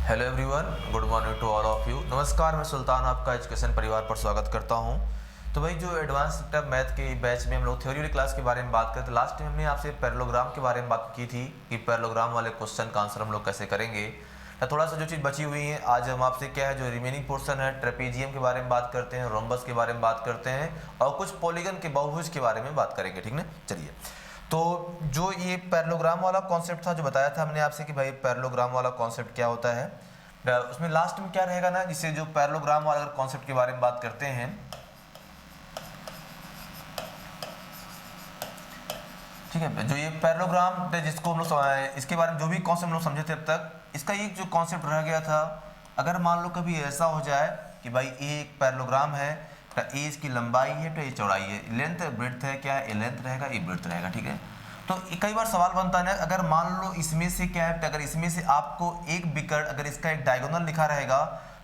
Hello everyone, good morning to all of you. नमस्कार, मैं सुल्तान आपका एजुकेशन परिवार पर स्वागत करता हूं। तो भाई जो एडवांस सेक्टर मैथ के बैच में हम लोग थ्योरी वाली क्लास के बारे में बात करते थे। लास्ट टाइम हमने आपसे पैरेललोग्राम के बारे में बात की थी कि पैरेललोग्राम वाले क्वेश्चन का आंसर हम लोग कैसे करेंगे। तो थोड़ा सा जो चीज़ बची हुई है आज हम आपसे क्या है जो रिमेनिंग पोर्शन है ट्रेपेजियम के बारे में बात करते हैं, रोम्बस के बारे में बात करते हैं और कुछ पॉलीगन के बहुभुज के बारे में बात करेंगे। ठीक ना, चलिए। तो जो ये पैरेललोग्राम वाला कॉन्सेप्ट था जो बताया था हमने आपसे कि भाई पैरेललोग्राम वाला कॉन्सेप्ट क्या होता है, उसमें लास्ट में क्या रहेगा ना, जिससे जो पैरेललोग्राम वाला कॉन्सेप्ट के बारे में बात करते हैं, ठीक है। जो ये पैरेललोग्राम जिसको हम लोग इसके बारे में जो भी कॉन्सेप्ट हम लोग समझे थे अब तक, इसका एक जो कॉन्सेप्ट रह गया था, अगर मान लो कभी ऐसा हो जाए कि भाई ए एक पैरेललोग्राम है, तो ए इसकी लंबाई है तो ये चौड़ाई है, लेंथ ब्रेड्थ है, क्या है, ए लेंथ रहेगा, ए ब्रेड्थ रहेगा। ठीक है, तो कई बार सवाल बनता है ना, अगर मान लो इसमें से क्या है, अगर इसमें से आपको एक बिकर्ड, अगर इसका एक डायगोनल लिखा रहेगा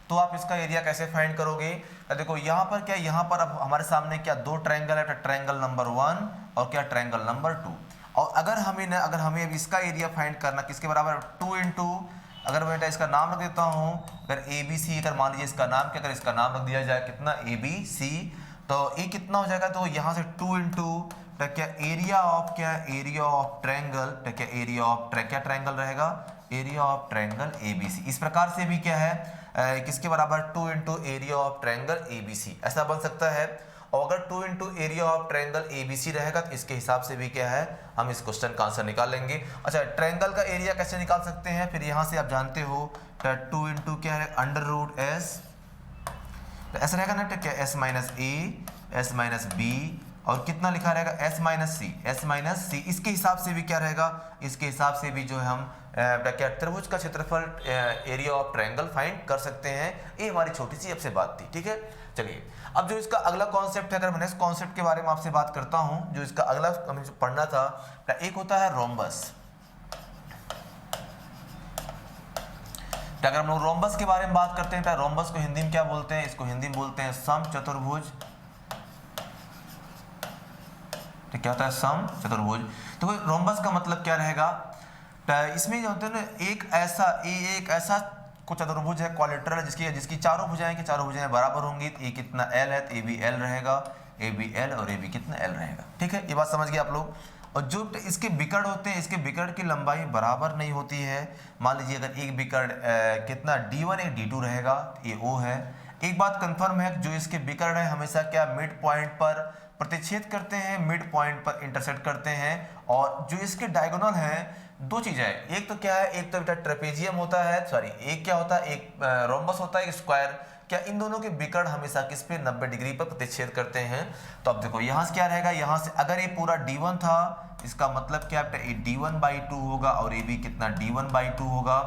तो आप इसका एरिया कैसे फाइंड करोगे। देखो यहाँ पर क्या, यहाँ पर अब हमारे सामने क्या दो ट्रायंगल है, ट्रायंगल नंबर 1 और क्या ट्रायंगल नंबर 2। और अगर हमें अब इसका एरिया फाइंड करना किसके बराबर, 2 इंटू, अगर मैं इसका नाम रख देता हूँ, अगर ए बी सी, अगर मान लीजिए इसका नाम क्या, अगर इसका नाम रख दिया जाए कितना ए बी सी, तो ए कितना हो जाएगा, तो यहाँ से 2 इंटू क्या एरिया ऑफ, क्या एरिया ऑफ ट्रायंगल, क्या एरिया ऑफ क्या ट्रायंगल रहेगा, एरिया ऑफ ट्रायंगल एबीसी। इस प्रकार से भी क्या है किसके बराबर, 2 into area of triangle ABC, ऐसा बन सकता है। और अगर 2 into area of triangle ABC रहेगा तो इसके हिसाब से भी क्या है हम इस क्वेश्चन का आंसर निकाल लेंगे। अच्छा, ट्रायंगल का एरिया कैसे निकाल सकते हैं, फिर यहाँ से आप जानते हो 2 इंटू क्या है अंडर रूट एस, ऐसा रहेगा ना, क्या एस माइनस ए, एस माइनस बी, और कितना लिखा रहेगा एस माइनस सी, एस माइनस सी। इसके हिसाब से भी क्या रहेगा, इसके हिसाब से भी जो है हम क्या त्रिभुज का क्षेत्रफल एरिया ऑफ ट्रायंगल फाइंड कर सकते हैं। ये हमारी छोटी सी आपसे बात थी। ठीक है, चलिए अब जो इसका अगला कॉन्सेप्ट है, अगर मैं नेक्स्ट कॉन्सेप्ट के बारे में आपसे बात करता हूं, जो इसका अगला हमें जो पढ़ना था, एक होता है रोम्बस। अगर हम लोग रोम्बस के बारे में बात करते हैं तो रोम्बस को हिंदी में क्या बोलते हैं, इसको हिंदी में बोलते हैं समचतुर्भुज। क्या होता है सम चतुर्भुज। तो रोम्बस का मतलब क्या रहेगा, इसमें जो होता है ना एक ऐसा को चतुर्भुज है, क्वाड्रिलेटरल है, जिसकी चारों भुजाएं बराबर होंगी। ए कितना एल है तो ए बी एल रहेगा, ए बी एल और ए बी कितना एल रहेगा। ठीक है, ये बात समझ गए आप लोग। और जो इसके बिकर्ड होते हैं, इसके बिकर्ड की लंबाई बराबर नहीं होती है। मान लीजिए अगर एक बिकर्ड कितना D1 एक D2 रहेगा, ये O है। एक बात कंफर्म है, जो इसके बिकर्ड है हमेशा क्या मिड पॉइंट पर प्रतिच्छेद करते हैं, मिड पॉइंट पर इंटरसेक्ट करते हैं। और जो इसके डायगोनल हैं, दो चीजें हैं, एक तो क्या है, एक तो बेटा ट्रेपेजियम होता है, सॉरी एक क्या होता है, एक रोम्बस होता है, एक स्क्वायर। क्या इन दोनों के बिकर्ड हमेशा किस पे 90 डिग्री पर प्रतिच्छेद करते हैं। तो अब देखो यहाँ से क्या रहेगा, यहाँ से अगर ये पूरा D1 था, इसका मतलब क्या बेटा ये D1/2 होगा और ये भी कितना D1/2 होगा।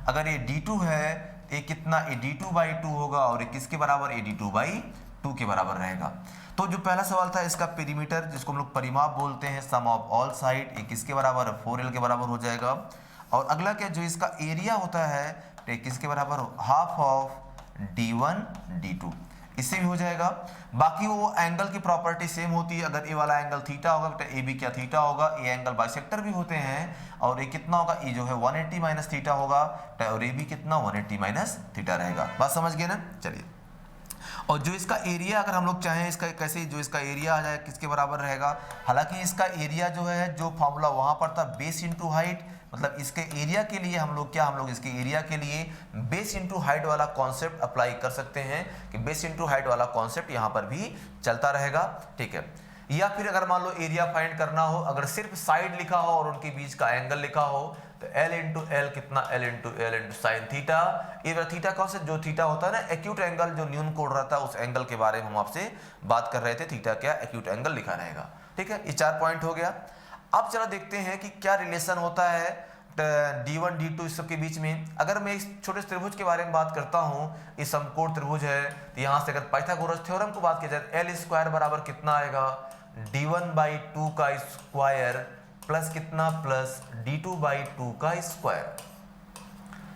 अगर ये D2 है, ये कितना ये D2/2 होगा और ये किसके बराबर, ये D2/2 के बराबर रहेगा। तो जो पहला सवाल था इसका पेरीमीटर, जिसको हम लोग परिमाप बोलते हैं, सम ऑफ ऑल साइड, ये किसके बराबर है, 4L के बराबर हो जाएगा। और अगला क्या, जो इसका एरिया होता है तो किसके बराबर, हाफ ऑफ D1 D2, इससे भी हो जाएगा। बाकी वो एंगल की प्रॉपर्टी सेम होती है। अगर ए वाला एंगल थीटा होगा तो ए बी क्या थीटा होगा। ये एंगल बाइसेक्टर भी होते हैं और ये कितना होगा, ये जो है 180 माइनस थीटा होगा और ये भी कितना 180 माइनस थीटा रहेगा। बात समझ गए ना, चलिए। और जो इसका एरिया अगर हम लोग चाहें इसका कैसे, जो इसका एरिया आ जाए किसके बराबर रहेगा, हालांकि इसका एरिया जो है, जो फॉर्मूला वहां पर था बेस इंटू हाइट, मतलब इसके एरिया के लिए हम लोग इसके एरिया के लिए बेस इंटू हाइट वाला कॉन्सेप्ट अप्लाई कर सकते हैं कि बेस इंटू हाइट वाला कॉन्सेप्ट यहाँ पर भी चलता रहेगा। ठीक है, या फिर अगर मान लो एरिया फाइंड करना हो, अगर सिर्फ साइड लिखा हो और उनके बीच का एंगल लिखा हो, तो L इंटू एल कितना, L इंटू साइन थीटा। ये थीटा कौन से, जो थीटा होता है ना एक्यूट एंगल, जो न्यून कोण रहता है, उस एंगल के बारे में हम आपसे बात कर रहे थे। थीटा क्या एक्यूट एंगल लिखा रहेगा। ठीक है, ये 4 पॉइंट हो गया। अब चलो देखते हैं कि क्या रिलेशन होता है D1 D2 इस सब के बीच में। अगर मैं इस छोटे त्रिभुज के बारे में बात करता हूँ, ये समकोण त्रिभुज है, तो यहाँ से अगर पाइथागोरस थ्योरम को बात की जाए, L स्क्वायर बराबर कितना आएगा, D1/2 का स्क्वायर प्लस कितना, प्लस D2/2 का स्क्वायर।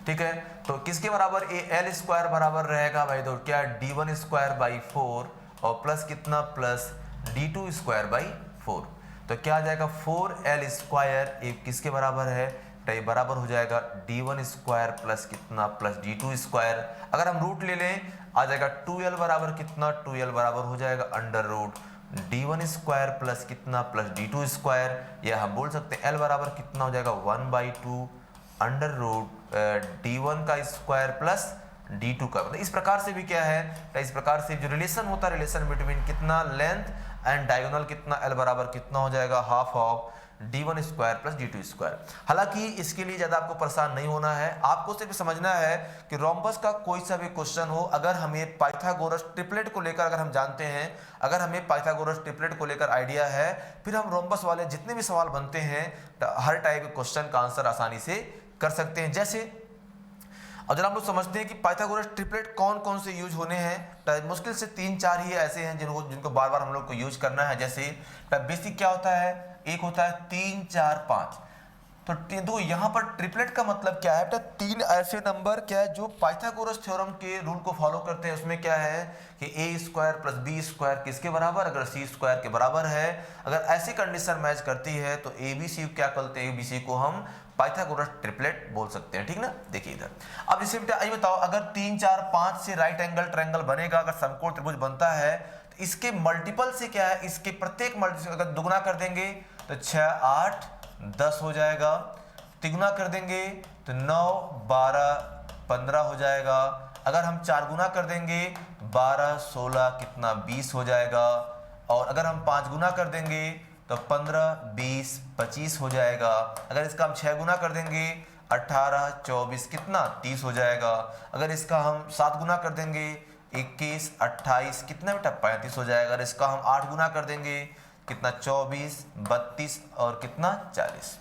ठीक है, तो किसके बराबर, ये L स्क्वायर बराबर रहेगा भाई, तो क्या D1 स्क्वायर/4 और प्लस कितना, प्लस D2 स्क्वायर/4। तो क्या आ जाएगा 4L स्क्वायर, ये किसके बराबर है, तो ये बराबर हो जाएगा d1 स्क्वायर प्लस कितना प्लस d2 स्क्वायर। अगर हम रूट ले लें आ जाएगा 2l बराबर कितना 2l बराबर हो जाएगा under root d1 square plus कितना प्लस d2 स्क्वायर, या हम बोल सकते हैं l बराबर कितना हो जाएगा 1/2 अंडर रूट d1 का स्क्वायर प्लस d2 का। मतलब इस प्रकार से भी क्या है, तो इस प्रकार से जो रिलेशन होता है रिलेशन बिटवीन कितना लेंथ एंड डायगोनल कितना l बराबर कितना हो जाएगा half of d1 square plus d2 square. हालांकि इसके लिए ज़्यादा आपको परेशान नहीं होना है, आपको सिर्फ समझना है कि रोम्बस का कोई सा भी क्वेश्चन हो, अगर हमें पाइथागोरस ट्रिपलेट को लेकर अगर हम जानते हैं, अगर हमें पाइथागोरस ट्रिपलेट को लेकर आइडिया है, फिर हम रोम्बस वाले जितने भी सवाल बनते हैं हर टाइप के क्वेश्चन का आंसर आसानी से कर सकते हैं। जैसे और जब हम लोग समझते हैं कि पाइथागोरस ट्रिपलेट कौन कौन से यूज होने हैं, तो मुश्किल से 3-4 ही ऐसे हैं जिनको बार बार हम लोग को यूज करना है। जैसे बेसिक क्या होता है, एक होता है 3 4 5। तो देखो यहाँ पर ट्रिपलेट का मतलब क्या है, 3 ऐसे नंबर क्या है जो पाइथागोरस थ्योरम के रूल को फॉलो करते हैं। उसमें क्या है कि a square plus b square किसके बराबर, अगर c स्क्वायर के बराबर है, अगर ऐसी कंडीशन मैच करती है तो abc क्या करते हैं, abc को हम पाइथागोरस ट्रिपलेट बोल सकते हैं। ठीक ना, देखिए इधर अब इसे ये बताओ, अगर 3 4 5 से राइट एंगल ट्रायंगल बनेगा, अगर समकोण त्रिभुज बनता है तो इसके मल्टीपल से क्या है, इसके प्रत्येक मल्टीपल अगर दुगुना कर देंगे तो 6 8 10 हो जाएगा, तिगुना कर देंगे तो 9 12 15 हो जाएगा, अगर हम 4 गुना कर देंगे 12 16 कितना 20 हो जाएगा, और अगर हम 5 गुना कर देंगे तो 15 20 25 हो जाएगा, अगर इसका हम 6 गुना कर देंगे 18 24 कितना 30 हो जाएगा, अगर इसका हम 7 गुना कर देंगे 21 28 कितना बेटा 35 हो जाएगा, अगर इसका हम 8 गुना कर देंगे कितना 24 32 और कितना 40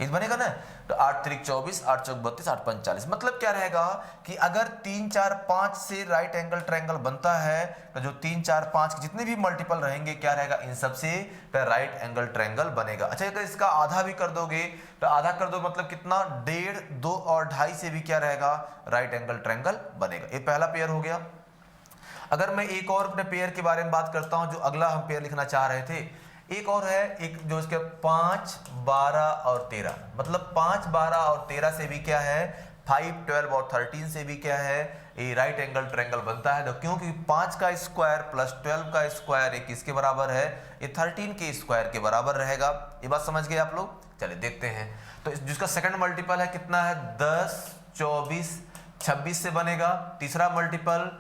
इस बनेगा ना। तो 8 3 24 8 4 32 8 5 40। मतलब क्या रहेगा कि अगर 3 4 5 से राइट एंगल ट्रायंगल बनता है तो जो 3 4 5 के जितने भी मल्टीपल रहेंगे क्या रहेगा, इन सब से राइट एंगल ट्रायंगल बनेगा। अच्छा अगर इसका आधा भी कर दोगे तो आधा कर दो मतलब कितना 1.5 2 और 2.5 से भी क्या रहेगा राइट एंगल ट्रायंगल बनेगा। ये पहला पेयर हो गया। अगर मैं एक और अपने पेयर के बारे में बात करता हूं, जो अगला हम पेयर लिखना चाह रहे थे, एक और है एक जो इसके 5 12 और 13, मतलब 5 12 और 13 से भी क्या है 5 12 और 13 से भी क्या है ये राइट एंगल ट्रायंगल बनता है। तो क्योंकि 5 का स्क्वायर प्लस 12 का स्क्वायर ये किसके बराबर है, ये 13 के स्क्वायर के बराबर रहेगा। ये बात समझ गए आप लोग। चलिए देखते हैं। तो जिसका सेकंड मल्टीपल है कितना है 10 24 26 से बनेगा, तीसरा मल्टीपल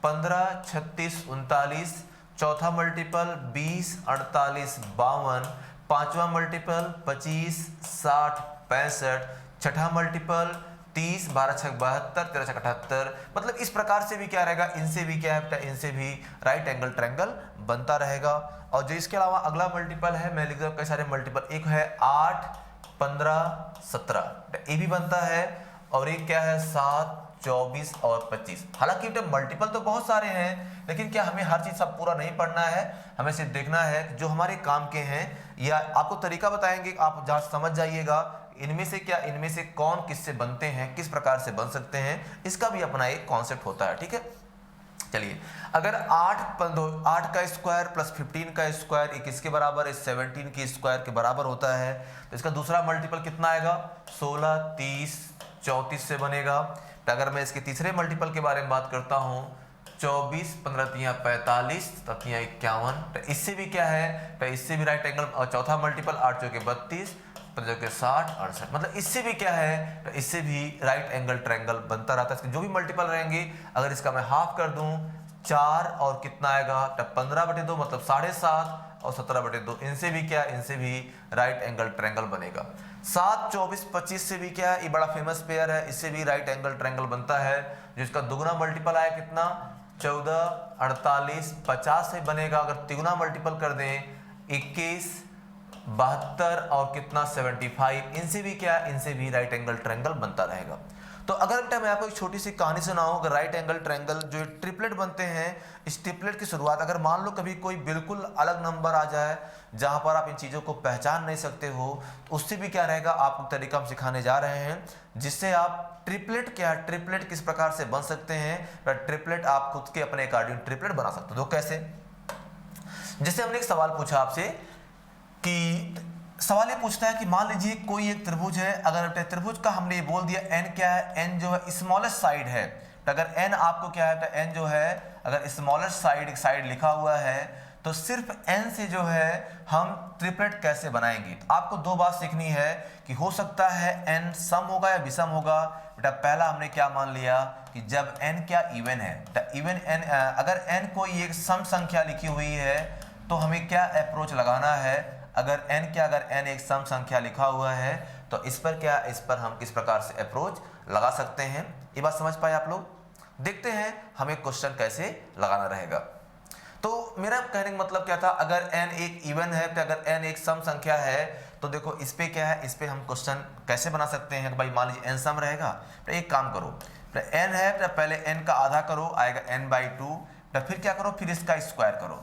15 36 39, चौथा मल्टीपल 20 48 52, पांचवा मल्टीपल 25 60 65, छठा मल्टीपल 30 12 6 72 13 6 78। मतलब इस प्रकार से भी क्या रहेगा, इनसे भी क्या है इनसे भी राइट एंगल ट्रायंगल बनता रहेगा। और जो इसके अलावा अगला मल्टीपल है मैं लिख दूं कई सारे मल्टीपल, एक है 8 15 17 ये भी बनता है, और एक क्या है 7 24 और 25। हालांकि मल्टीपल तो बहुत सारे हैं, लेकिन क्या हमें हर चीज सब पूरा नहीं पढ़ना है, हमें सिर्फ देखना है जो हमारे काम के हैं, या आपको तरीका बताएंगे आप जहां समझ जाइएगा इनमें से क्या इनमें से कौन किससे बनते हैं, किस प्रकार से बन सकते हैं, इसका भी अपना एक कॉन्सेप्ट होता है। ठीक है, चलिए अगर 8 का स्क्वायर प्लस 15 का स्क्वायर ये किसके बराबर है 17 के स्क्वायर के बराबर होता है, तो इसका दूसरा मल्टीपल कितना आएगा 16 30 34 से बनेगा। तो अगर मैं इसके तीसरे मल्टीपल के बारे में बात करता हूँ 24 15 3 45 3 51, तो इससे भी क्या है, तो इससे भी राइट एंगल, और चौथा मल्टीपल 8 चौके 32 15 चौके 60 68, मतलब इससे भी क्या है, तो इससे भी राइट एंगल ट्रायंगल बनता रहता है। इसके जो भी मल्टीपल रहेंगे अगर इसका मैं हाफ कर दूं 4 और कितना आएगा तो 15/2 मतलब 7.5 और 17/2, इनसे भी क्या इनसे भी राइट एंगल ट्रायंगल बनेगा। 7 24 25 से भी क्या है ये बड़ा फेमस पेयर है, इससे भी राइट एंगल ट्रायंगल बनता है, जिसका दुगुना मल्टीपल आया कितना 14 48 50 से बनेगा। अगर तिगुना मल्टीपल कर दें 21 72 और कितना 75, इनसे भी क्या इनसे भी राइट एंगल ट्रायंगल बनता रहेगा। तो अगर मैं आपको एक छोटी सी कहानी सुनाऊं, अगर राइट एंगल ट्रायंगल जो ट्रिपलेट बनते हैं, इस ट्रिपलेट की शुरुआत अगर मान लो कभी कोई बिल्कुल अलग नंबर आ जाए जहां पर आप इन चीज़ों को पहचान नहीं सकते हो, तो उससे भी क्या रहेगा आपको तरीका हम सिखाने जा रहे हैं, जिससे आप ट्रिपलेट क्या है ट्रिपलेट किस प्रकार से बन सकते हैं, ट्रिपलेट आप खुद के अपने अकॉर्डिंग ट्रिपलेट बना सकते हो। तो कैसे, जैसे हमने एक सवाल पूछा आपसे कि सवाल ये पूछता है कि मान लीजिए कोई एक त्रिभुज है, अगर त्रिभुज का हमने ये बोल दिया n क्या है, n जो है स्मॉलेस्ट साइड है, तो अगर n आपको क्या है, तो n जो है अगर स्मॉलेस्ट साइड लिखा हुआ है तो सिर्फ n से जो है हम ट्रिपलेट कैसे बनाएंगे। तो आपको दो बात सीखनी है कि हो सकता है n सम होगा या विषम होगा। बेटा पहला हमने क्या मान लिया कि जब n क्या इवन है, तो इवन n अगर n कोई एक सम संख्या लिखी हुई है तो हमें क्या अप्रोच लगाना है। अगर n एक सम संख्या लिखा हुआ है तो इस पर हम किस प्रकार से अप्रोच लगा सकते हैं। ये बात समझ पाए आप लोग। देखते हैं हमें क्वेश्चन कैसे लगाना रहेगा। तो मेरा कहने का मतलब क्या था, अगर n एक इवन है तो अगर n एक सम संख्या है तो देखो इस पे क्या है, इस पे हम क्वेश्चन कैसे बना सकते हैं। भाई मान लीजिए n सम रहेगा तो एक काम करो, तो n है तो पहले n का आधा करो, आएगा n/2, तो फिर क्या करो, फिर इसका स्क्वायर करो,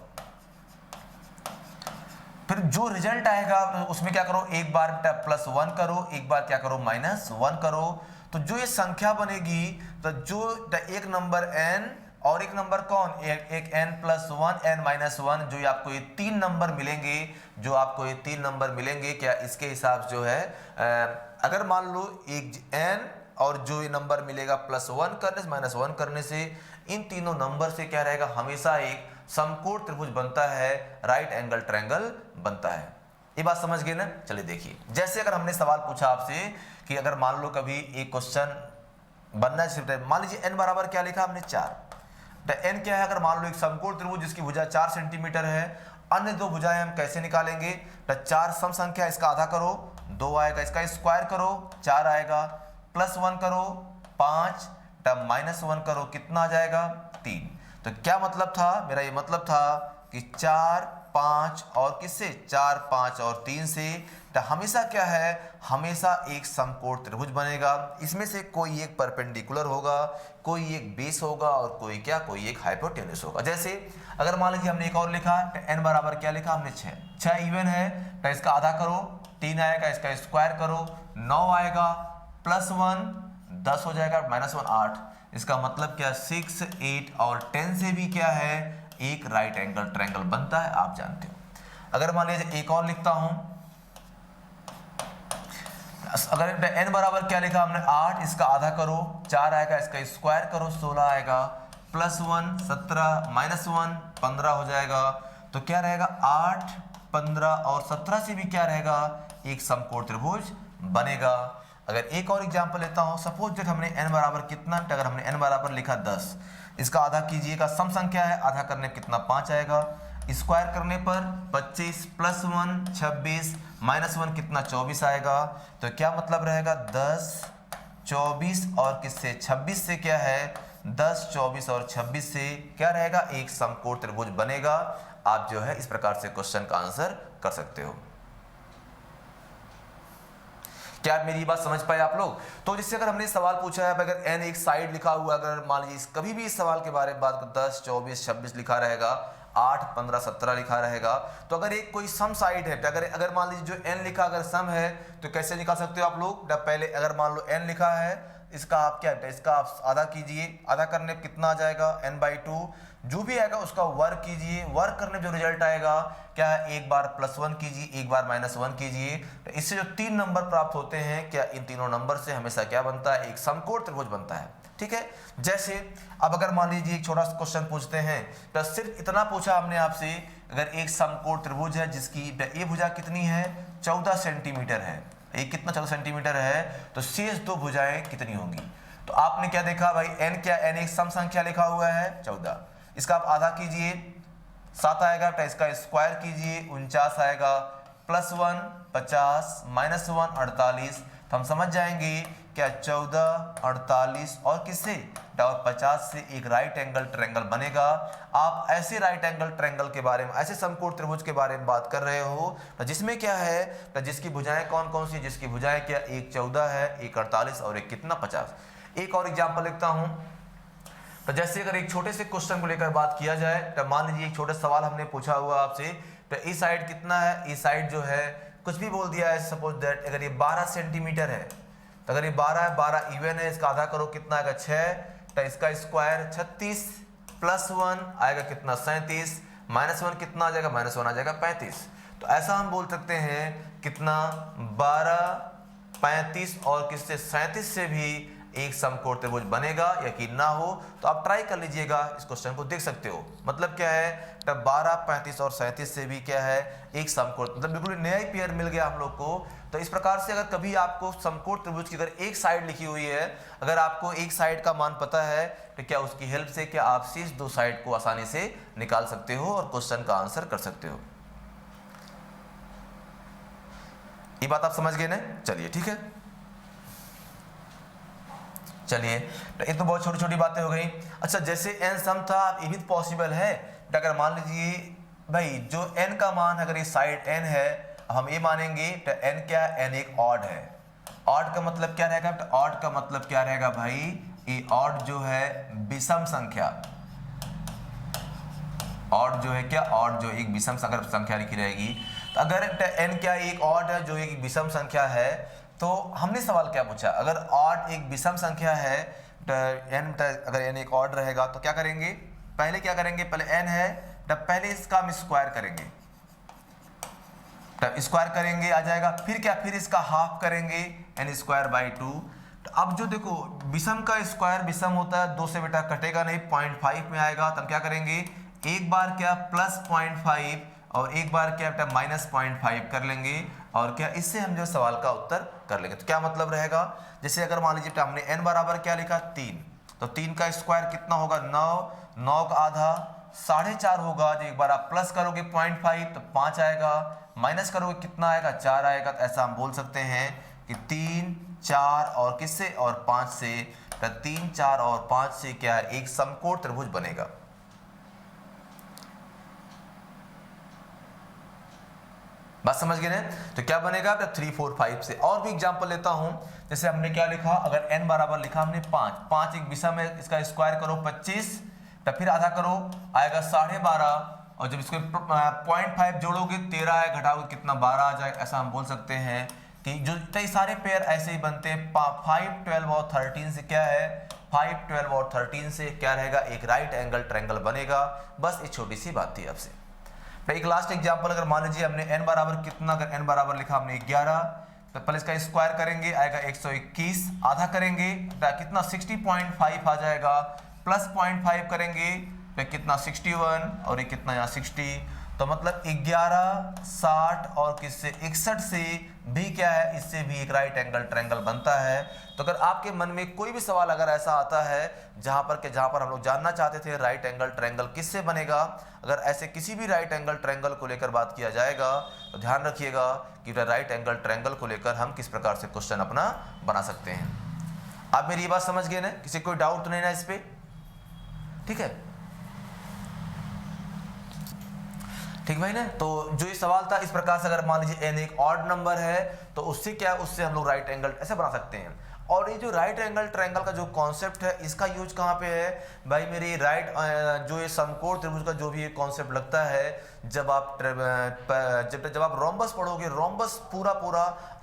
फिर जो रिजल्ट आएगा उसमें क्या करो, एक बार +1 करो, एक बार क्या करो -1 करो। तो जो ये संख्या बनेगी तो जो एक नंबर n और एक नंबर कौन, एक n+1 n-1, जो आपको ये तीन नंबर मिलेंगे, क्या इसके हिसाब जो है अगर मान लो एक n और जो ये नंबर मिलेगा +1 करने से -1 करने से, इन तीनों नंबर से क्या रहेगा, हमेशा एक समकोण त्रिभुज बनता है, राइट एंगल ट्रायंगल बनता है। ये बात समझ गए ना। चलिए देखिए, जैसे अगर हमने सवाल पूछा आपसे कि अगर मान लो कभी एक क्वेश्चन बनना है, मान लीजिए n बराबर क्या लिखा हमने 4, तो n क्या है, अगर मान लो एक समकोण त्रिभुज जिसकी भुजा 4 सेंटीमीटर है, अन्य दो भुजाएं हम कैसे निकालेंगे। तो 4 सम संख्या, इसका आधा करो 2 आएगा, इसका स्क्वायर करो 4 आएगा, +1 करो 5, तब -1 करो कितना आ जाएगा 3। तो क्या मतलब था, मेरा ये मतलब था कि 4 5 और किससे, 4 5 और 3 से, तो हमेशा क्या है, हमेशा एक समकोण त्रिभुज बनेगा। इसमें से कोई एक परपेंडिकुलर होगा, कोई एक बेस होगा और कोई एक हाइपोटेन्यूस होगा। जैसे अगर मान लीजिए हमने एक और लिखा, तो n बराबर क्या लिखा हमने 6 इवन है, तो इसका आधा करो 3 आएगा, इसका स्क्वायर करो 9 आएगा, +1 10 हो जाएगा, -1 8। इसका मतलब क्या, 6 8 और 10 से भी क्या है, एक राइट एंगल ट्रायंगल बनता है, आप जानते हो। अगर मान लीजिए एक और लिखता हूं, अगर n बराबर क्या लिखा हमने 8, इसका आधा करो 4 आएगा, इसका स्क्वायर करो 16 आएगा, +1 17 -1 15 हो जाएगा। तो क्या रहेगा, 8 15 और 17 से भी क्या रहेगा, एक समकोण त्रिभुज बनेगा। अगर एक और एग्जांपल लेता हूं, सपोज दैट हमने n बराबर कितना, अगर हमने n बराबर लिखा 10, इसका आधा कीजिएगा, सम संख्या है, आधा करने पर कितना 5 आएगा, स्क्वायर करने पर 25 +1 26 -1 कितना 24 आएगा। तो क्या मतलब रहेगा, 10 24 और किससे 26 से क्या है, 10 24 और 26 से क्या रहेगा, एक समकोण त्रिभुज बनेगा। आप जो है इस प्रकार से क्वेश्चन का आंसर कर सकते हो। क्या मेरी बात समझ पाए आप लोग। तो जिससे अगर हमने सवाल पूछा है, अगर n एक साइड लिखा हुआ, अगर मान लीजिए कभी भी इस सवाल के बारे में बात कर 10 24 26 लिखा रहेगा, 8 15 17 लिखा रहेगा, तो अगर एक कोई सम साइड है, तो अगर मान लीजिए जो n लिखा अगर सम है तो कैसे निकाल सकते हो आप लोग। पहले अगर मान लो n लिखा है, इसका आप क्या है, इसका आप आधा कीजिए, आधा करने कितना आ जाएगा n/2, जो भी आएगा उसका वर्ग कीजिए, वर्ग करने जो रिजल्ट आएगा क्या है, एक बार +1 कीजिए, एक बार -1 कीजिए। तो इससे जो 3 नंबर प्राप्त होते हैं, क्या इन तीनों नंबर से हमेशा क्या बनता है, एक समकोण त्रिभुज बनता है। ठीक है। जैसे अब अगर मान लीजिए एक छोटा सा क्वेश्चन पूछते हैं, तो सिर्फ इतना पूछा हमने आपसे, अगर एक समकोण त्रिभुज है जिसकी ये भुजा कितनी है, 14 सेंटीमीटर है, एक कितना 14 सेंटीमीटर है, तो शेष दो भुजाएं कितनी होंगी। तो आपने क्या देखा भाई, n क्या, n एक सम संख्या लिखा हुआ है 14, इसका आप आधा कीजिए 7 आएगा, तो इसका स्क्वायर कीजिए 49 आएगा, +1 50 -1 48। तो हम समझ जाएंगे क्या 14 48 और किससे, 50 से एक राइट एंगल ट्रायंगल बनेगा। आप ऐसे राइट एंगल ट्रायंगल के बारे में, ऐसे समकोण त्रिभुज के बारे में बात कर रहे हो, तो जिसमें क्या है, तो जिसकी भुजाएं कौन कौन सी, जिसकी भुजाएं क्या, एक 14 है, एक 48 और एक कितना 50। एक और एग्जाम्पल लिखता हूं, तो जैसे अगर एक छोटे से क्वेश्चन को लेकर बात किया जाए, तो मान लीजिए एक छोटा सवाल हमने पूछा हुआ आपसे, तो इस साइड कितना है, इस साइड जो है कुछ भी बोल दिया है, सपोज दैट अगर ये 12 सेंटीमीटर है, तो अगर ये 12 है, 12 इवन है, इसका आधा करो कितना आएगा 6, तो इसका स्क्वायर 36 +1 आएगा कितना 37, -1 कितना आ जाएगा, -1 आ जाएगा 35। तो ऐसा हम बोल सकते हैं कितना 12, 35 और किससे 37 से भी एक समकोण त्रिभुज बनेगा। यकीन ना हो तो आप ट्राई कर लीजिएगा, इस क्वेश्चन को देख सकते हो। मतलब क्या है, 12, 35 और 37 से भी क्या है एक समकोण, मतलब बिल्कुल नया ही पेयर मिल गया हम लोग को। तो इस प्रकार से अगर कभी आपको समकोण त्रिभुज की अगर एक साइड लिखी हुई है, अगर आपको एक साइड का मान पता है तो क्या उसकी हेल्प से क्या आप शेष दो साइड को आसानी से निकाल सकते हो और क्वेश्चन का आंसर कर सकते हो। ये बात आप समझ गए ना? चलिए ठीक है, चलिए तो ये तो बहुत छोटी छोटी बातें हो गई। अच्छा, जैसे n सम था, ये भी पॉसिबल है। तो अगर मान लीजिए भाई जो n का मान अगर ये साइड n है, हम ये मानेंगे तो n क्या है, n एक ऑड है। ऑड का मतलब क्या रहेगा, तो ऑड का मतलब क्या रहेगा भाई, ये ऑड जो है विषम संख्या, ऑड जो है क्या, ऑड जो एक विषम संख्या लिखी रहेगी। तो अगर n क्या एक ऑड है जो एक विषम संख्या है, तो हमने सवाल क्या पूछा, अगर ऑड एक विषम संख्या है तो अगर n एक ऑड रहेगा तो क्या करेंगे, पहले क्या करेंगे, पहले n है तो पहले इसका हम स्क्वायर करेंगे, तब स्क्वायर करेंगे आ जाएगा, फिर क्या, फिर इसका हाफ करेंगे n²/2। तो अब जो देखो विषम का स्क्वायर विषम होता है, 2 से बेटा कटेगा नहीं, 0.5 में आएगा। तब क्या करेंगे, एक बार क्या प्लस 0.5 और एक बार क्या बेटा माइनस 0.5 कर लेंगे, और क्या इससे हम जो सवाल का उत्तर कर लेंगे। तो क्या मतलब रहेगा, जैसे अगर मान लीजिए हमने n बराबर क्या लिखा 3, तो 3 का स्क्वायर कितना होगा 9, 9 का आधा 4.5 होगा। जो एक बार आप प्लस करोगे 0.5 तो 5 आएगा, माइनस करोगे कितना आएगा 4 आएगा। तो ऐसा हम बोल सकते हैं कि 3, 4 और किससे और 5 से, तो 3, 4 और 5 से क्या है एक समकोण त्रिभुज बनेगा। बात समझ गए ना? तो क्या बनेगा, 3, 4, 5 से। और भी एग्जांपल लेता हूं, जैसे हमने क्या लिखा, अगर n बराबर लिखा हमने 5, 5 एक विषम है, इसका स्क्वायर करो 25, तो फिर आधा करो आएगा 12.5, और जब इसको 0.5 जोड़ोगे 13 है, घटाओगे कितना 12 आ जाएगा। ऐसा हम बोल सकते हैं कि जो कई सारे पेयर ऐसे ही बनते हैं। 5, 12 और 13 से क्या है, 5, 12 और 13 से क्या रहेगा, एक राइट एंगल ट्रायंगल बनेगा। बस एक छोटी सी बात थी आपसे। तो एक लास्ट एग्जांपल, अगर मान लीजिए हमने n बराबर कितना, अगर n बराबर लिखा हमने 11, तो पहले इसका स्क्वायर करेंगे आएगा 121, आधा करेंगे तो कितना 60.5 आ जाएगा, प्लस 0.5 करेंगे तो कितना 61, और ये कितना यहाँ 60। तो मतलब 11, 60 और किससे 61 से भी क्या है, इससे भी एक राइट एंगल ट्रायंगल बनता है। तो अगर आपके मन में कोई भी सवाल अगर ऐसा आता है जहां पर हम लोग जानना चाहते थे राइट एंगल ट्रायंगल किससे बनेगा, अगर ऐसे किसी भी राइट एंगल ट्रायंगल को लेकर बात किया जाएगा तो ध्यान रखिएगा कि राइट एंगल ट्रायंगल को लेकर हम किस प्रकार से क्वेश्चन अपना बना सकते हैं। आप मेरी बात समझ गए ना? किसी कोई डाउट तो नहीं ना इस पे? ठीक है, ठीक भाई ना? तो जो ये सवाल था इस प्रकार से, अगर मान लीजिए n एक ऑड नंबर है तो उससे क्या, उससे हम लोग राइट एंगल ऐसे बना सकते हैं। और ये जो राइट एंगल ट्रायंगल का जो कॉन्सेप्ट है, इसका यूज कहाँ पे है भाई मेरी राइट, जो ये समकोण त्रिभुज का जो भी एक कॉन्सेप्ट लगता है, जब आप रोम्बस पढ़ोगे, रोम्बस पूरा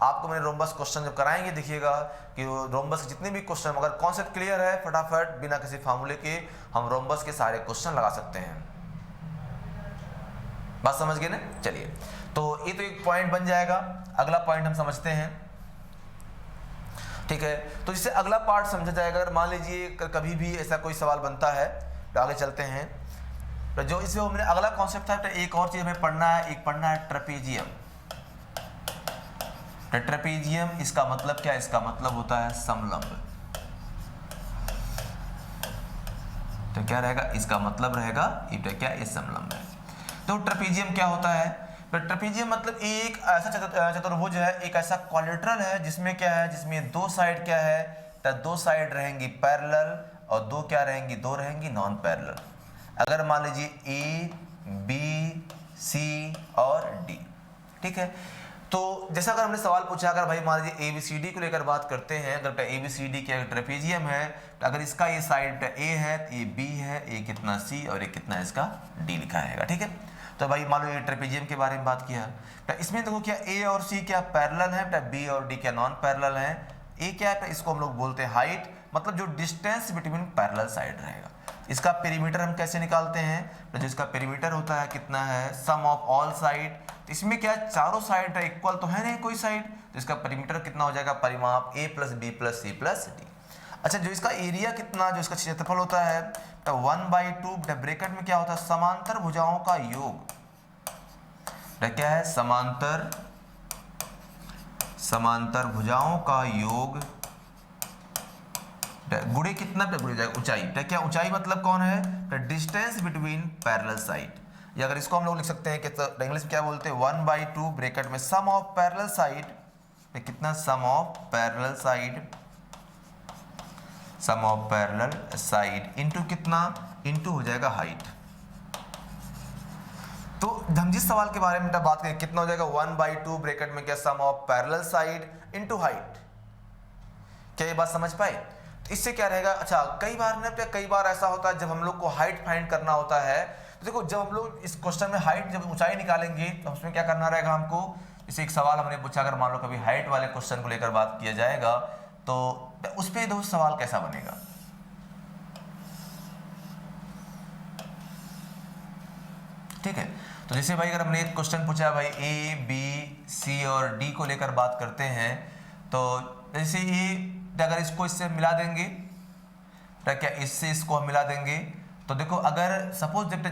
आपको मैंने रोम्बस क्वेश्चन जब कराएंगे देखिएगा कि रोम्बस जितने भी क्वेश्चन, अगर कॉन्सेप्ट क्लियर है फटाफट बिना किसी फार्मूले के हम रोम्बस के सारे क्वेश्चन लगा सकते हैं। बात समझ गए ना? चलिए, तो ये तो एक पॉइंट बन जाएगा। अगला पॉइंट हम समझते हैं, ठीक है? तो जिससे अगला पार्ट समझा जाएगा। अगर मान लीजिए कभी भी ऐसा कोई सवाल बनता है तो आगे चलते हैं। तो जो इसमें हमने अगला कॉन्सेप्ट था, तो एक और चीज हमें पढ़ना है, एक पढ़ना है ट्रेपेजियम। ट्रेपेजियम इसका मतलब क्या है, इसका मतलब होता है समलंब। तो क्या रहेगा, इसका मतलब रहेगा ये क्या, ये समलंब है। तो ट्रेपेजियम क्या होता है, तो ट्रेपेजियम मतलब एक ऐसा चतुर्भुज है, एक ऐसा क्वाड्रिलेटरल है जिसमें क्या है, जिसमें दो साइड क्या है, तो दो साइड रहेंगी पैरेलल और दो क्या रहेंगी, दो रहेंगी नॉन पैरेलल। अगर मान लीजिए ए, बी, सी और डी, ठीक है? तो जैसा अगर हमने सवाल पूछा, अगर भाई मान लीजिए ए बी सी डी को लेकर बात करते हैं, अगर ए बी सी डी क्या ट्रेपेजियम है, तो अगर इसका ये साइड ए है, ये बी है, ये कितना सी और ये कितना इसका डी लिखा है, ठीक है? तो भाई मान लो ये ट्रेपेजियम के बारे में बात किया, तो इसमें देखो क्या ए और सी क्या पैरेलल है, तो बी और डी क्या नॉन पैरेलल है। ए क्या है, इसको हम लोग बोलते हैं हाइट, मतलब जो डिस्टेंस बिटवीन पैरेलल साइड रहेगा। इसका पेरीमीटर हम कैसे निकालते हैं, तो जिसका पेरीमीटर होता है कितना है, सम ऑफ ऑल साइड। तो इसमें क्या है, चारों साइड इक्वल तो है नहीं कोई साइड, तो इसका पेरीमीटर कितना हो जाएगा, परिमाप a plus B plus C plus D. अच्छा, जो इसका एरिया कितना, जो इसका क्षेत्रफल होता है, तो 1/2 ब्रैकेट में क्या होता है, समांतर भुजाओं का योग। क्या है, समांतर भुजाओं का योग गुणे कितना पे गुणे जाएगा, ऊंचाई। क्या ऊंचाई मतलब कौन है, डिस्टेंस बिटवीन पैरेलल साइड। या अगर इसको हम लोग लिख सकते हैं कि इंग्लिश में क्या बोलते हैं, 1/2 ब्रैकेट में सम ऑफ पैरेलल साइड, कितना, सम ऑफ पैरेलल साइड इंटू कितना, इंटू हो जाएगा हाइट। तो हम जिस सवाल के बारे में बात करें, कितना हो जाएगा, 1/2 ब्रैकेट में क्या, sum of parallel side into height. क्या ये बात समझ पाए? तो इससे क्या रहेगा, अच्छा कई बार ऐसा होता है जब हम लोग को हाइट फाइंड करना होता है, तो देखो जब हम लोग इस क्वेश्चन में हाइट, जब ऊंचाई निकालेंगे तो उसमें क्या करना रहेगा हमको। इसे एक सवाल हमने पूछा, अगर मान लो कभी हाइट वाले क्वेश्चन को लेकर बात किया जाएगा तो उस पर दो सवाल कैसा बनेगा। ठीक है, तो जैसे भाई अगर हमने एक क्वेश्चन पूछा भाई ए बी सी और डी को लेकर बात करते हैं, तो जैसे ये अगर इसको इससे मिला देंगे, क्या इससे इसको हम मिला देंगे, तो देखो अगर सपोज जब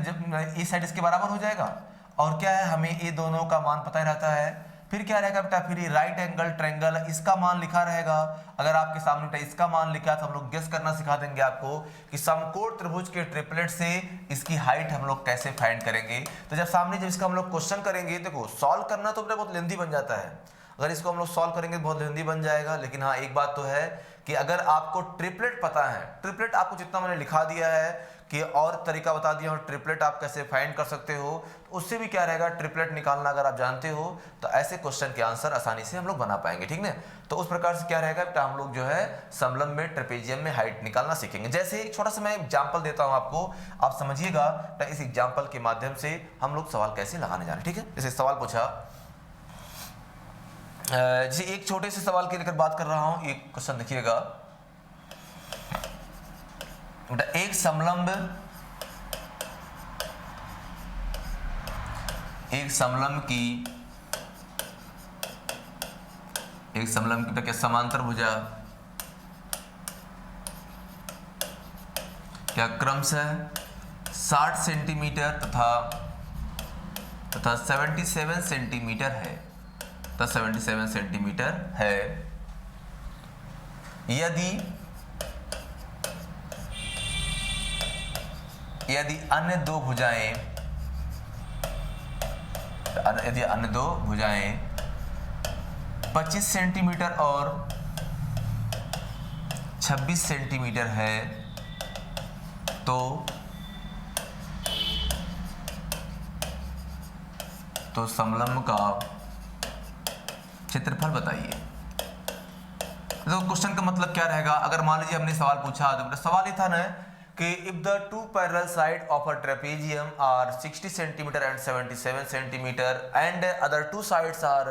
ये साइड इसके बराबर हो जाएगा, और क्या है, हमें ये दोनों का मान पता ही रहता है, फिर क्या रहेगा बेटा, फिर ये राइट एंगल ट्रायंगल इसका मान लिखा रहेगा। अगर आपके सामने बेटा इसका मान लिखा तो हम लोग गेस करना सिखा देंगे आपको कि समकोण त्रिभुज के ट्रिपलेट से इसकी हाइट हम लोग कैसे फाइंड करेंगे। तो जब सामने जब इसका हम लोग क्वेश्चन करेंगे, देखो सॉल्व करना तो बेटा बहुत लेंथी बन जाता है, अगर इसको हम लोग सॉल्व करेंगे तो बहुत लेंथी बन जाएगा। लेकिन हाँ एक बात तो है कि अगर आपको ट्रिपलेट पता है, ट्रिपलेट आपको जितना मैंने लिखा दिया है कि और तरीका बता दिया और ट्रिपलेट आप कैसे फाइंड कर सकते हो, तो उससे भी क्या रहेगा, ट्रिपलेट निकालना अगर आप जानते हो तो ऐसे क्वेश्चन के आंसर आसानी से हम लोग बना पाएंगे। ठीक है, तो उस प्रकार से क्या रहेगा बेटा, हम लोग जो है समलंब में ट्रेपेजियम में हाइट निकालना सीखेंगे। जैसे एक छोटा सा मैं एग्जाम्पल देता हूँ आपको, आप समझिएगा इस एग्जाम्पल के माध्यम से हम लोग सवाल कैसे लगाने जा रहे हैं। ठीक है, जैसे सवाल पूछा, जैसे एक छोटे से सवाल के लेकर बात कर रहा हूं, एक क्वेश्चन देखिएगा, एक समलंब की क्या समांतर भुजा क्या क्रमशः 60 सेंटीमीटर तथा 77 सेंटीमीटर है, 77 सेंटीमीटर है। यदि अन्य दो भुजाएं 25 सेंटीमीटर और 26 सेंटीमीटर है, तो समलंब का क्षेत्रफल बताइए। तो क्वेश्चन का मतलब क्या रहेगा, अगर मान लीजिए हमने सवाल पूछा, तो सवाल ये था ना कि if the two parallel side of a trapezium are 60 centimetre and 77 centimetre and other two sides are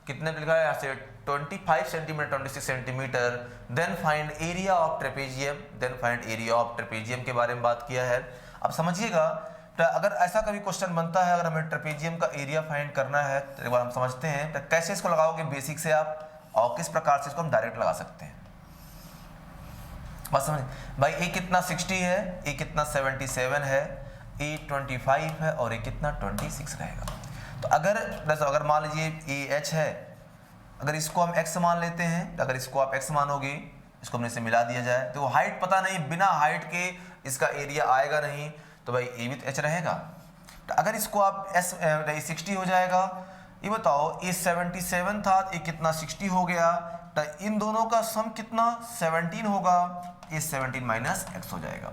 कितने लिखा है यहाँ से 25 centimetre 26 centimetre, then find area of trapezium के बारे में बात किया है। अब समझिएगा, तो अगर ऐसा कभी क्वेश्चन बनता है, अगर हमें ट्रेपेजियम का एरिया फाइंड करना है, तो एक बार हम समझते हैं तो कैसे इसको लगाओगे बेसिक से आप, और किस प्रकार से इसको हम डायरेक्ट लगा सकते हैं। बस समझ भाई, ए कितना 60 है, ए कितना 77 है, ए 25 है और ए कितना 26 रहेगा। तो अगर मान लीजिए ए एच है, अगर इसको हम एक्स मान लेते हैं, अगर इसको आप एक्स मानोगे, इसको हमने से मिला दिया जाए, तो हाइट पता नहीं, बिना हाइट के इसका एरिया आएगा नहीं, तो भाई ए भी एच रहेगा। तो अगर इसको आप एस 60 हो जाएगा, ये बताओ ए 77 था, ये कितना 60 हो गया, तो इन दोनों का सम कितना 17 होगा, ये 17 माइनस एक्स हो जाएगा।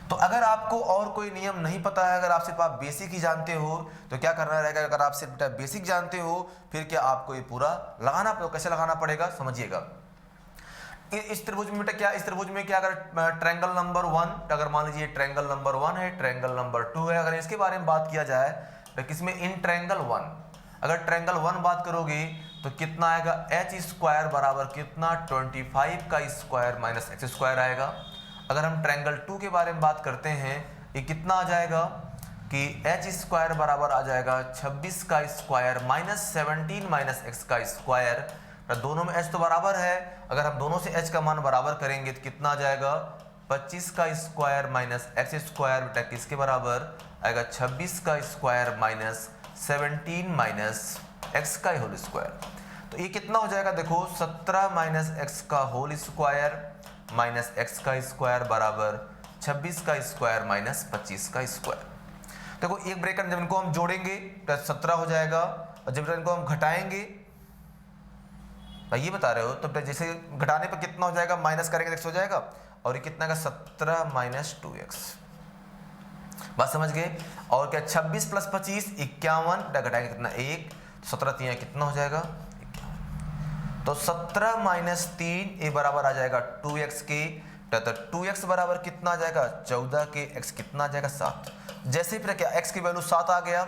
तो अगर आपको और कोई नियम नहीं पता है, अगर आप सिर्फ आप बेसिक ही जानते हो, तो क्या करना रहेगा, अगर आप सिर्फ बेसिक जानते हो, फिर क्या आपको ये पूरा लगाना, कैसे लगाना पड़ेगा समझिएगा। इस त्रिभुज में क्या, इस त्रिभुज में क्या, अगर ट्रायंगल नंबर 1, अगर मान लीजिए ट्रायंगल नंबर 1 है, ट्रायंगल नंबर 2 है, अगर इसके बारे में बात किया जाए तो किसमें, इन ट्रायंगल 1, अगर ट्रायंगल 1 बात करोगे तो कितना आएगा, एच स्क्वायर बराबर कितना 25 का स्क्वायर माइनस एक्स स्क्वायर आएगा। अगर हम ट्रायंगल 2 के बारे में बात करते हैं, ये कितना आ जाएगा कि एच स्क्वायर बराबर आ जाएगा 26 का स्क्वायर माइनस 17 माइनस एक्स का स्क्वायर। दोनों में एच तो बराबर है, अगर हम दोनों से एच का मान बराबर करेंगे तो कितना आ जाएगा 25 का स्क्वायर माइनस एक्स स्क्वायर बेटा किसके बराबर आएगा 26 का स्क्वायर माइनस 17 माइनस एक्स का होल स्क्वायर। तो ये कितना हो जाएगा देखो 17 माइनस एक्स का होल स्क्वायर माइनस एक्स का स्क्वायर बराबर 26 का स्क्वायर माइनस 25 का स्क्वायर। देखो एक ब्रैकेट जब इनको हम जोड़ेंगे तो 17 हो जाएगा और जब इनको हम घटाएंगे भाई ये बता रहे हो तो जैसे घटाने पर कितना हो जाएगा माइनस करेंगे एक्स हो जाएगा और ये कितना का 17 माइनस 2x। बात समझ गए। और क्या 26 प्लस 25 51 घटाएंगे कितना 1 17 3 कितना हो जाएगा 51। तो 17 माइनस 3 ये बराबर आ जाएगा 2x के। तो 2x बराबर कितना आ जाएगा 14 के, x कितना आ जाएगा 7। जैसे फिर क्या x की वैल्यू 7 आ गया,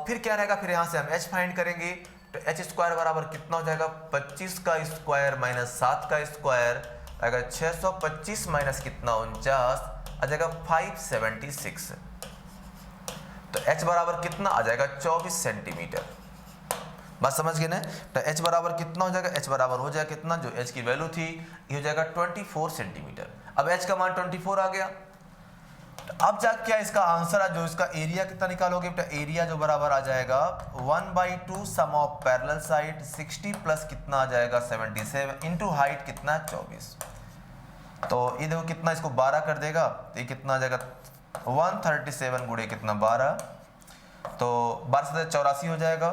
फिर क्या रहेगा फिर यहाँ से हम h फाइंड करेंगे तो h स्क्वायर बराबर कितना हो जाएगा 25 का स्क्वायर माइनस 7 का स्क्वायर आएगा 625 माइनस कितना 49 आ जाएगा 576। तो h बराबर कितना आ जाएगा 24 सेंटीमीटर। बात समझ गए ना। तो h बराबर कितना हो जाएगा, h बराबर हो जाएगा कितना जो h की वैल्यू थी ये हो जाएगा 24 सेंटीमीटर। अब h का मान 24 आ गया। तो अब जा क्या इसका आंसर जो इसका एरिया कितना निकालोगे बेटा, एरिया जो बराबर आ जाएगा 1/2 sum of parallel side 60 plus कितना आ जाएगा 77 इंटू हाइट कितना 24। तो ये देखो कितना इसको 12 कर देगा तो ये कितना आ जाएगा 137 गुणे कितना 12, तो 12 से 84 हो जाएगा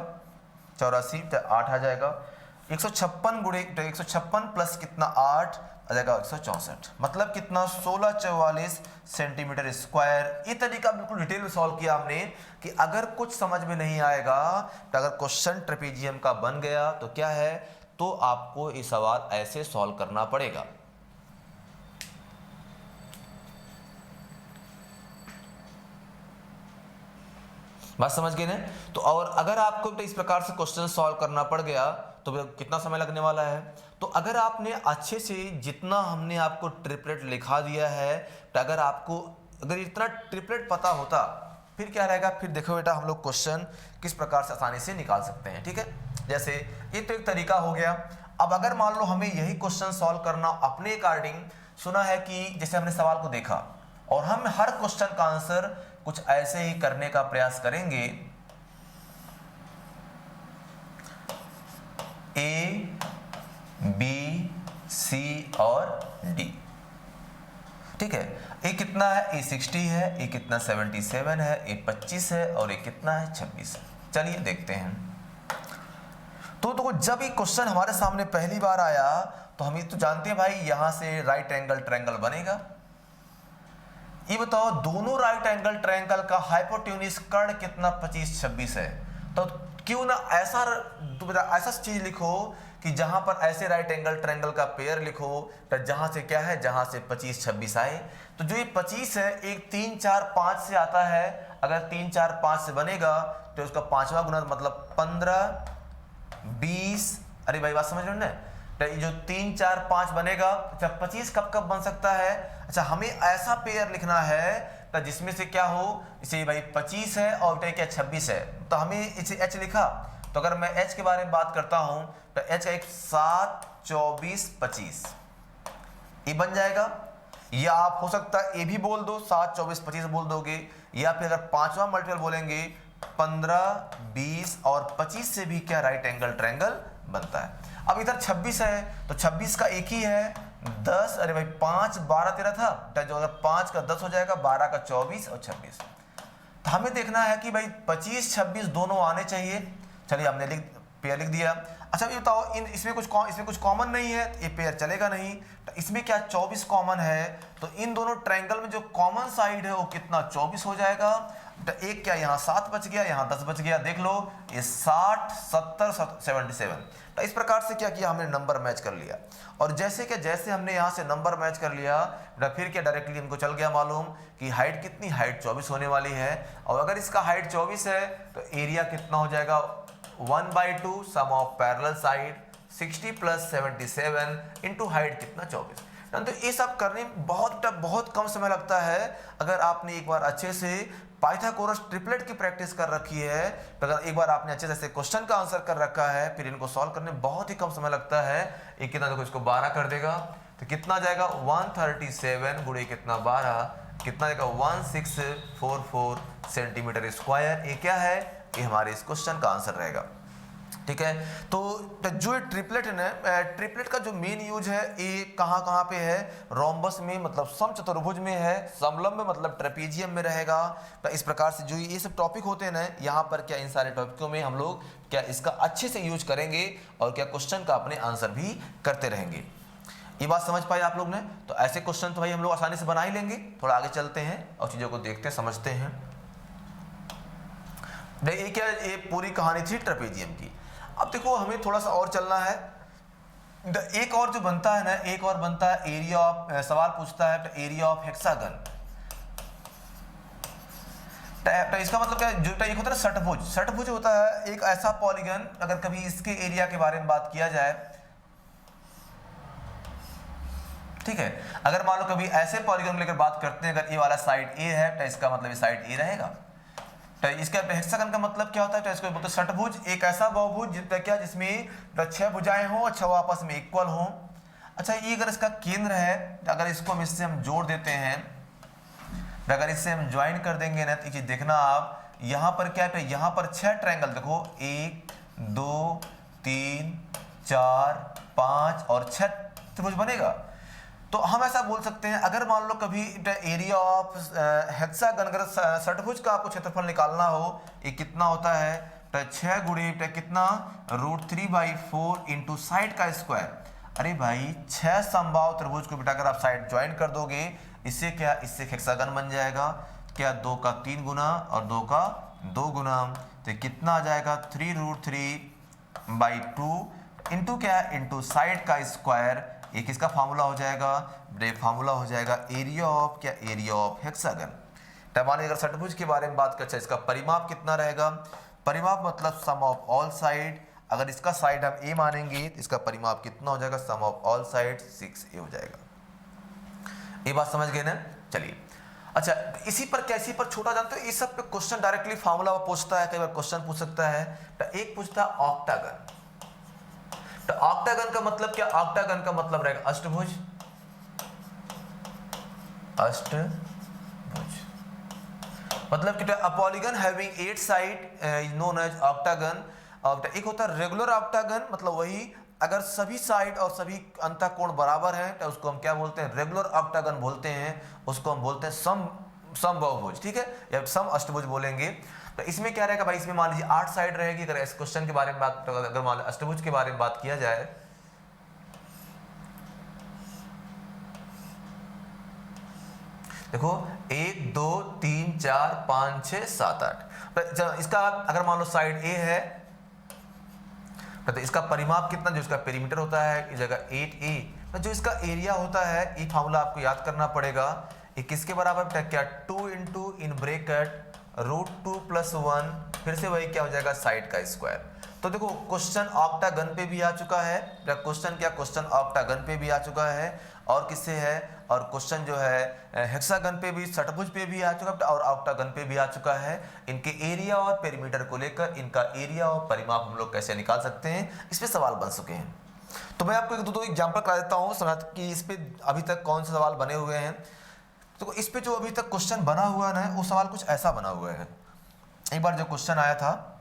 84 तो 8 आ जाएगा 156 गुणे 156 प्लस कितना 8 आ जाएगा 164, मतलब कितना 1644 सेंटीमीटर स्क्वायर। ये तरीका बिल्कुल डिटेल में सॉल्व किया हमने कि अगर कुछ समझ में नहीं आएगा तो अगर क्वेश्चन ट्रेपेजियम का बन गया तो क्या है तो आपको ये सवाल ऐसे सॉल्व करना पड़ेगा। बात समझ गए ना। तो और अगर आपको इस प्रकार से क्वेश्चन सॉल्व करना पड़ गया तो कितना समय लगने वाला है। तो अगर आपने अच्छे से जितना हमने आपको ट्रिपलेट लिखा दिया है तो अगर इतना ट्रिपलेट पता होता फिर क्या रहेगा, फिर देखो बेटा हम लोग क्वेश्चन किस प्रकार से आसानी से निकाल सकते हैं। ठीक है, जैसे ये तो एक तरीका हो गया। अब अगर मान लो हमें यही क्वेश्चन सॉल्व करना अपने अकॉर्डिंग, सुना है कि जैसे हमने सवाल को देखा और हम हर क्वेश्चन का आंसर कुछ ऐसे ही करने का प्रयास करेंगे ए बी सी और डी। ठीक है, ए कितना है, ए 60 है, ए कितना 77 है, ए 25 है और ए कितना है 26 है। चलिए देखते हैं। तो जब ये क्वेश्चन हमारे सामने पहली बार आया तो हम ये तो जानते हैं भाई यहां से राइट एंगल ट्रायंगल बनेगा। ये बताओ दोनों राइट एंगल ट्रायंगल का हाइपोटेन्यूज कर्ण कितना 25 26 है। तो क्यों ना ऐसा चीज लिखो कि जहां पर ऐसे राइट एंगल ट्रायंगल का पेयर लिखो तो जहां से क्या है, जहां से 25 26 आए। तो जो ये 25 है एक 3 4 5 से आता है, अगर 3 4 5 से बनेगा तो उसका पांचवा गुना मतलब 15 20। अरे भाई बात समझ रहे हो ना। तो जो 3 4 5 बनेगा, अच्छा 25 कब कब बन सकता है। अच्छा हमें ऐसा पेयर लिखना है तो जिसमें से क्या हो, इसे भाई 25 है और क्या 26 है, तो हमें इसे h लिखा। तो अगर मैं h के बारे में बात करता हूं तो h का एक 7 24 25 ये बन जाएगा। या आप हो सकता है ये भी बोल दो 7 24 25 बोल दोगे, या फिर अगर पांचवा मल्टीपल बोलेंगे 15 20 और 25 से भी क्या राइट एंगल ट्रायंगल बनता है। अब इधर 26 है तो 26 का एक ही है 10, अरे भाई 5 12 13 था तो अगर 5 का 10 हो जाएगा, 12 का 24 और 26। तो हमें देखना है कि भाई 25 26 दोनों आने चाहिए। चलिए हमने पेयर लिख दिया। अच्छा ये बताओ इसमें कुछ कॉमन नहीं है, ये पेयर चलेगा नहीं। तो इसमें क्या 24 कॉमन है, तो इन दोनों ट्रायंगल में जो कॉमन साइड है वो कितना 24 हो जाएगा। तो एक क्या यहाँ 7 बच गया, यहाँ 10 बच गया, देख लो ये 60 70 77। तो इस प्रकार से क्या किया हमने नंबर मैच कर लिया। और जैसे हमने यहाँ से नंबर मैच कर लिया तो फिर क्या डायरेक्टली हमको चल गया मालूम कि हाइट कितनी, हाइट 24 होने वाली है। और अगर इसका हाइट 24 है तो एरिया कितना हो जाएगा 1/2 sum of parallel side 60 plus 77 into height कितना 24। तो ये सब करने में बहुत कम समय लगता है। अगर आपने एक बार अच्छे से पाइथागोरस ट्रिपलेट की प्रैक्टिस कर रखी है, तो अगर एक बार आपने अच्छे से क्वेश्चन का आंसर कर रखा है, फिर इनको सॉल्व करने में बहुत ही कम समय लगता है। एक कितना, देखो इसको 12 कर देगा तो कितना आ जाएगा 137 गुणे कितना 12, कितना देगा 1644 सेंटीमीटर स्क्वायर। ये क्या है, ये हमारे इस क्वेश्चन का आंसर रहेगा। ठीक है, तो जो ट्रिपलेट है ना, ट्रिपलेट का जो मेन यूज है ये कहाँ पे है, रोम्बस में मतलब समचतुर्भुज में है, समलंब में मतलब ट्रेपेजियम में रहेगा। तो इस प्रकार से जो ये सब टॉपिक होते हैं ना, यहाँ पर क्या इन सारे टॉपिकों में हम लोग क्या इसका अच्छे से यूज करेंगे और क्या क्वेश्चन का अपने आंसर भी करते रहेंगे। ये बात समझ पाए आप लोग ने? तो ऐसे क्वेश्चन तो भाई हम लोग आसानी से बना ही लेंगे। थोड़ा आगे चलते हैं और चीजों को देखते हैं, समझते हैं। ये क्या, ये पूरी कहानी थी ट्रेपेजियम की। अब देखो हमें थोड़ा सा और चलना है। एक और जो बनता है ना, एक और बनता है एरिया ऑफ, सवाल पूछता है एरिया ऑफ हेक्सागन। इसका मतलब क्या है, जो एक होता है षटभुज, षटभुज होता है एक ऐसा पॉलीगन, अगर कभी इसके एरिया के बारे में बात किया जाए, ठीक है, अगर मान लो कभी ऐसे पॉलीगन लेकर बात करते हैं, अगर ये वाला साइड ए है तो इसका मतलब ये साइड ए रहेगा। तो इसका हेक्सागन का मतलब क्या होता है, तो इसको बोलते हैं षटभुज, एक ऐसा बहुभुज जिसका क्या, जिसमें 6 भुजाएं हो, अच्छा वो आपस में इक्वल हो। अच्छा ये अगर इसका केंद्र है, अगर इसको हम इससे हम जोड़ देते हैं, अगर इससे हम ज्वाइन कर देंगे ना, तो देखना आप यहाँ पर क्या है, यहाँ पर 6 ट्रायंगल देखो, 1 2 3 4 5 और 6 त्रिभुज बनेगा। तो हम ऐसा बोल सकते हैं, अगर मान लो कभी एरिया ऑफ हेक्सागन, अगर षटभुज का आपको क्षेत्रफल निकालना हो, ये कितना होता है, तो 6 गुणे कितना √3/4 इंटू साइड का स्क्वायर। अरे भाई 6 समबाहु त्रिभुज को बेटा अगर आप साइड ज्वाइन कर दोगे, इससे क्या, इससे हेक्सागन बन जाएगा। क्या 2 का 3 गुना और 2 का 2 गुना, तो कितना आ जाएगा 3√3/2 इंटू क्या, इंटू साइड का स्क्वायर। ये किसका फार्मूला हो जाएगा, फार्मूला हो जाएगा एरिया ऑफ क्या, एरिया ऑफ हेक्सागन। तो मान अगर षटभुज के बारे में बात करते हैं, इसका परिमाप कितना रहेगा, परिमाप मतलब सम ऑफ ऑल साइड। अगर इसका साइड हम ए मानेंगे तो इसका परिमाप कितना हो जाएगा, सम ऑफ ऑल साइड 6a हो जाएगा। ये बात समझ गए ना? चलिए अच्छा, इसी पर कैसी पर छोटा जानते हो, इस सब पे क्वेश्चन डायरेक्टली फार्मूला पूछता है, कई बार क्वेश्चन पूछ सकता है। तो एक पूछता है ऑक्टागन। तो ऑक्टागन का मतलब क्या, ऑक्टागन का मतलब रहेगा अष्टभुज, अष्टभुज मतलब कि a polygon having 8 side known as octagon. एक होता है रेगुलर ऑक्टागन, मतलब वही अगर सभी साइड और सभी अंतःकोण बराबर हैं तो उसको हम क्या बोलते हैं, रेगुलर ऑक्टागन बोलते हैं। उसको हम बोलते हैं सम बहुभुज, ठीक है, या सम अष्टभुज बोलेंगे। तो इसमें क्या रहेगा भाई, इसमें मान लीजिए 8 साइड रहेगी। अगर इस क्वेश्चन के बारे में बात, अगर मान लीजिए अष्टभुज के बारे में बात किया जाए, देखो 1 2 3 4 5 6 7 8। इसका अगर मान लो साइड ए है तो इसका परिमाप कितना, जो इसका पेरीमीटर होता है इस जगह 8a, तो जो इसका एरिया होता है, ये फार्मूला आपको याद करना पड़ेगा। ये किसके बराबर, क्या 2 इंटू इन ब्रेकेट √2 + 1, फिर से वही क्या हो जाएगा साइड का स्क्वायर। तो देखो क्वेश्चन ऑक्टागन पे भी आ चुका है, क्वेश्चन क्या, क्वेश्चन ऑक्टागन पे भी आ चुका है, और किससे है, और क्वेश्चन जो है हेक्सागन पे भी, षटभुज पे भी आ चुका है और ऑक्टागन पे भी आ चुका है। इनके एरिया और पेरीमीटर को लेकर इनका एरिया और परिमाप हम लोग कैसे निकाल सकते हैं, इस पे सवाल बन चुके हैं। तो मैं आपको एक दो एग्जाम्पल करा देता हूँ, समझ कि इस पे अभी तक कौन से सवाल बने हुए हैं। तो इस पे जो अभी तक क्वेश्चन बना हुआ है ना, वो सवाल कुछ ऐसा बना हुआ है। एक बार जो क्वेश्चन आया था,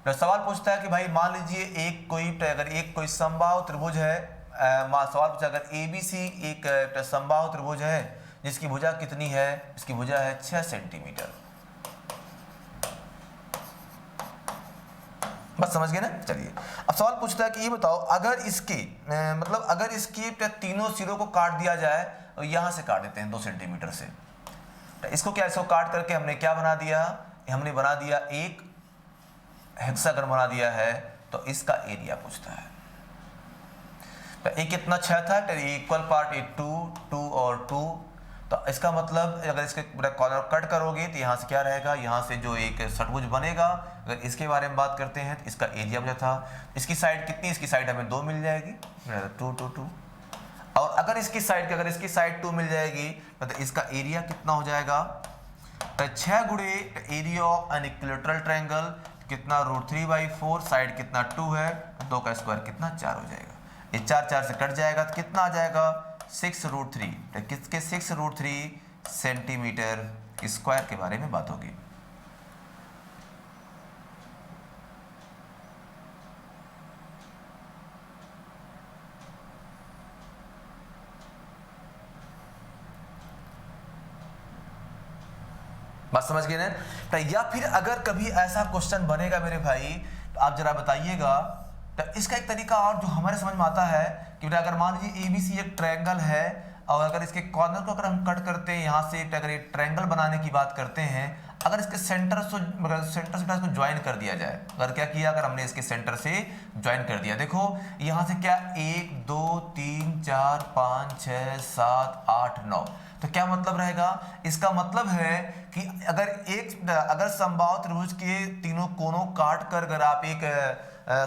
सवाल पूछता है कि भाई मान लीजिए अगर एक कोई समबाहु त्रिभुज है, सवाल पूछा अगर ABC एक समबाहु त्रिभुज है जिसकी भुजा कितनी है, इसकी भुजा है 6 सेंटीमीटर। बस समझ गए ना? चलिए अब सवाल पूछता है कि ये बताओ, अगर इसके मतलब अगर इसके तीनों सिरों को काट दिया जाए, और यहां से काट देते हैं 2 सेंटीमीटर से, तो इसको क्या, इसको काट करके हमने क्या बना दिया, हमने बना दिया एक हेक्सागन बना दिया है। तो इसका एरिया पूछता है। तो एक कितना 6 था, तो इक्वल पार्ट 2 और 2। तो इसका मतलब अगर इसके पूरा कॉर्नर कट करोगे तो यहाँ से क्या रहेगा, यहाँ से जो एक षटभुज बनेगा, अगर इसके बारे में बात करते हैं तो इसका एरिया बचा था। इसकी साइड कितनी, इसकी साइड हमें 2 मिल जाएगी, 2 2 2। और अगर इसकी साइड 2 मिल जाएगी तो इसका एरिया कितना हो जाएगा, तो 6 गुणे area of an equilateral triangle कितना √3/4, साइड कितना 2 है, 2 का स्क्वायर कितना 4 हो जाएगा। ये 4 से कट जाएगा तो कितना आ जाएगा 6√3, तो किसके 6√3 सेंटीमीटर स्क्वायर के बारे में बात होगी। बात समझ गए ना। तो या फिर अगर कभी ऐसा क्वेश्चन बनेगा मेरे भाई तो आप जरा बताइएगा, तो इसका एक तरीका और जो हमारे समझ में आता है कि बेटा अगर मान लीजिए ABC एक ट्रायंगल है और अगर इसके कॉर्नर को अगर हम कट करते हैं यहाँ से, अगर एक ट्रायंगल बनाने की बात करते हैं, अगर इसके सेंटर से इसको ज्वाइन कर दिया जाए, अगर क्या किया, अगर हमने इसके सेंटर से ज्वाइन कर दिया, देखो यहाँ से क्या 1 2 3 4 5 6 7 8 9, तो क्या मतलब रहेगा, इसका मतलब है कि अगर समबाहु त्रिभुज के तीनों कोनों काट कर अगर आप एक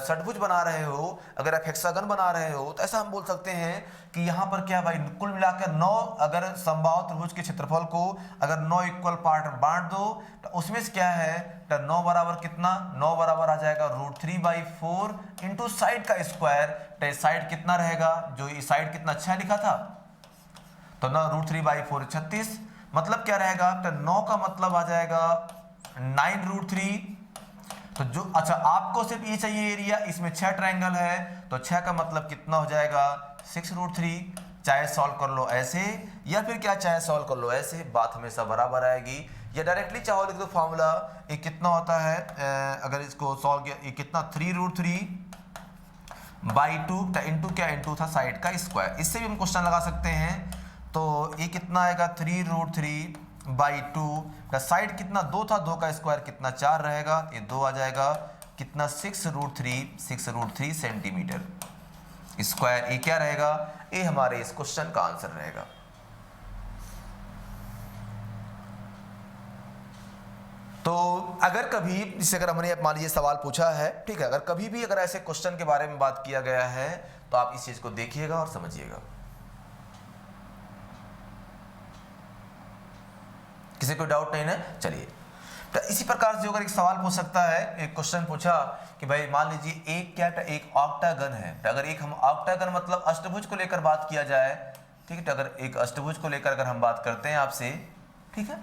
षटभुज बना रहे हो, अगर आप हेक्सागन बना रहे हो, तो ऐसा हम बोल सकते हैं कि यहाँ पर क्या भाई कुल मिलाकर 9, अगर समबाहु त्रिभुज के क्षेत्रफल को अगर 9 इक्वल पार्ट में बांट दो तो उसमें से क्या है, तो 9 बराबर कितना, 9 बराबर आ जाएगा √3/4 इंटू साइड का स्क्वायर, तो साइड कितना रहेगा, जो ये साइड कितना 6 लिखा था, तो 9 √3/4 36, मतलब क्या रहेगा, तो 9 का मतलब आ जाएगा 9√3, तो जो अच्छा आपको सिर्फ ये चाहिए एरिया, इसमें 6 ट्रायंगल है तो 6 का मतलब कितना हो जाएगा 6√3, चाहे सॉल्व कर लो ऐसे या फिर क्या चाहे सॉल्व कर लो ऐसे, बात हमेशा बराबर आएगी, या डायरेक्टली चाहो लिख दो फॉर्मूला, ये कितना होता है अगर इसको सॉल्व किया, ये कितना 3√3/2 इंटू क्या, इंटू था साइड का स्क्वायर, इससे भी हम क्वेश्चन लगा सकते हैं, तो ये कितना आएगा 3√3/2 का साइड कितना 2 था, 2 का स्क्वायर कितना 4 रहेगा, ये 2 आ जाएगा कितना 6√3 सेंटीमीटर स्क्वायर, ये क्या रहेगा, ये हमारे इस क्वेश्चन का आंसर रहेगा। तो अगर कभी जिससे अगर हमने मान लीजिए सवाल पूछा है, ठीक है, अगर कभी भी अगर ऐसे क्वेश्चन के बारे में बात किया गया है तो आप इस चीज को देखिएगा और समझिएगा। किसी को डाउट नहीं ना, चलिए। तो इसी प्रकार से अगर एक सवाल पूछ सकता है, एक क्वेश्चन पूछा कि भाई मान लीजिए एक ऑक्टागन है, तो अगर एक हम ऑक्टागन मतलब अष्टभुज को लेकर बात किया जाए, ठीक है, तो अगर एक अष्टभुज को लेकर अगर हम बात करते हैं आपसे, ठीक है,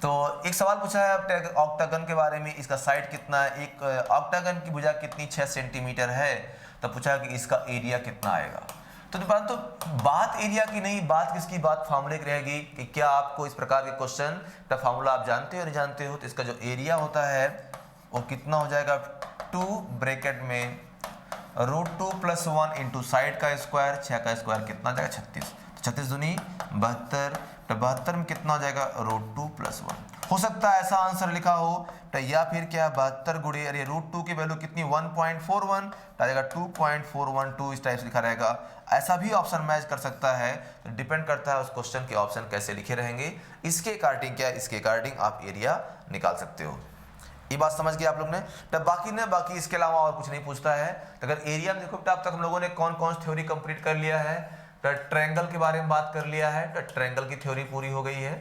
तो एक सवाल पूछा है ऑक्टागन के बारे में, इसका साइड कितना है, एक ऑक्टागन की भुजा कितनी 6 सेंटीमीटर है, तो पूछा कि इसका एरिया कितना आएगा। तो बात एरिया की नहीं, बात किसकी, बात फार्मूले की रहेगी कि क्या आपको इस प्रकार के क्वेश्चन का फार्मूला आप जानते हो नहीं जानते हो, तो इसका जो एरिया होता है वो कितना हो जाएगा 2 ब्रैकेट में √2 + 1 इंटू साइड का स्क्वायर, 6 का स्क्वायर कितना जाएगा 36, तो 36 दूनी 72, तो 72 में कितना हो जाएगा √2 + 1, हो सकता है ऐसा आंसर लिखा हो, तो या फिर क्या 72 गुणे अरे √2 की वैल्यू कितनी 1.41, तो आ जाएगा 2.412, इस टाइप से लिखा रहेगा, ऐसा भी ऑप्शन मैच कर सकता है, तो डिपेंड करता है उस क्वेश्चन के ऑप्शन कैसे लिखे रहेंगे, इसके अकॉर्डिंग क्या, इसके अकॉर्डिंग आप एरिया निकाल सकते हो। ये बात समझ गए आप लोग ने। तो बाकी इसके अलावा और कुछ नहीं पूछता है। तो अगर एरिया में देखो अब तक हम लोगों ने कौन कौन सी थ्योरी कंप्लीट कर लिया है, तो ट्रायंगल के बारे में बात कर लिया है, तो ट्रायंगल की थ्योरी पूरी हो गई है।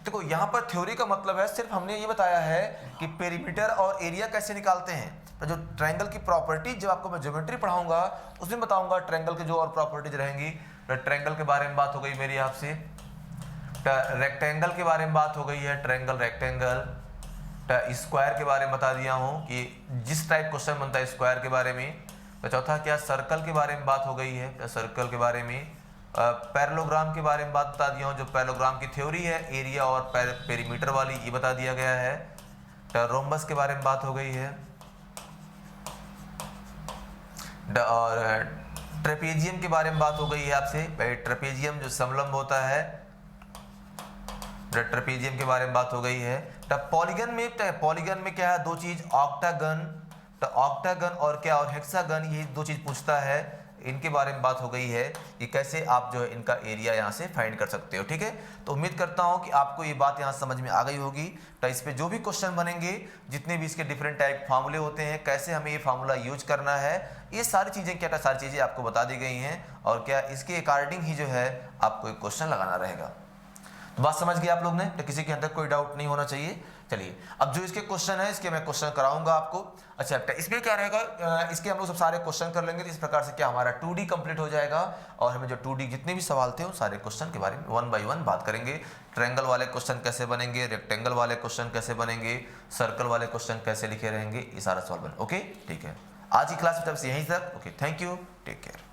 देखो यहाँ पर थ्योरी का मतलब है सिर्फ हमने ये बताया है कि पेरीमीटर और एरिया कैसे निकालते हैं, तो जो ट्रायंगल की प्रॉपर्टी जब आपको मैं ज्योमेट्री पढ़ाऊंगा उसमें बताऊंगा ट्रायंगल के जो और प्रॉपर्टीज रहेंगी। तो ट्रायंगल के बारे में बात हो गई मेरी आपसे, रेक्टेंगल के बारे में बात हो गई है, ट्रायंगल रेक्टेंगल, स्क्वायर के बारे में बता दिया हूँ कि जिस टाइप क्वेश्चन बनता है स्क्वायर के बारे में। तो चौथा क्या सर्कल के बारे में बात हो गई है, तो सर्कल के बारे में, पैरेललोग्राम के बारे में बात बता दिया हूँ, जो पैरेललोग्राम की थ्योरी है एरिया और पेरीमीटर वाली, ये बता दिया गया है। तो रोम्बस के बारे में बात हो गई है, और ट्रेपेजियम के बारे में बात हो गई है आपसे, ट्रेपेजियम जो समलंब होता है, ट्रेपेजियम के बारे में बात हो गई है। तो पॉलीगन में क्या है, दो चीज, ऑक्टागन, तो ऑक्टागन और क्या और हेक्सागन, ये दो चीज पूछता है। इनके बारे में बात हो गई है कि कैसे आप जो है इनका एरिया यहाँ से फाइंड कर सकते हो। ठीक है, तो उम्मीद करता हूँ कि आपको ये बात यहाँ समझ में आ गई होगी। तो इस पे जो भी क्वेश्चन बनेंगे, जितने भी इसके डिफरेंट टाइप फार्मूले होते हैं, कैसे हमें ये फार्मूला यूज करना है, ये सारी चीज़ें क्या सारी चीज़ें आपको बता दी गई हैं, और क्या इसके अकॉर्डिंग ही जो है आपको एक क्वेश्चन लगाना रहेगा। तो बात समझ गए आप लोग ने, तो किसी के अंदर कोई डाउट नहीं होना चाहिए। चलिए, अब जो इसके क्वेश्चन है इसके मैं क्वेश्चन कराऊंगा आपको। अच्छा, इसमें क्या रहेगा, इसके हम लोग सब सारे क्वेश्चन कर लेंगे। तो इस प्रकार से क्या हमारा 2D कंप्लीट हो जाएगा, और हमें जो 2D जितने भी सवाल थे उन सारे क्वेश्चन के बारे में 1 बाय 1 बात करेंगे। ट्रायंगल वाले क्वेश्चन कैसे बनेंगे, रेक्टेंगल वाले क्वेश्चन कैसे बनेंगे, सर्कल वाले क्वेश्चन कैसे लिखे रहेंगे, ये सारा सवाल बने। ओके, ठीक है, आज की क्लास में यहीं तक। Okay, thank you, take care.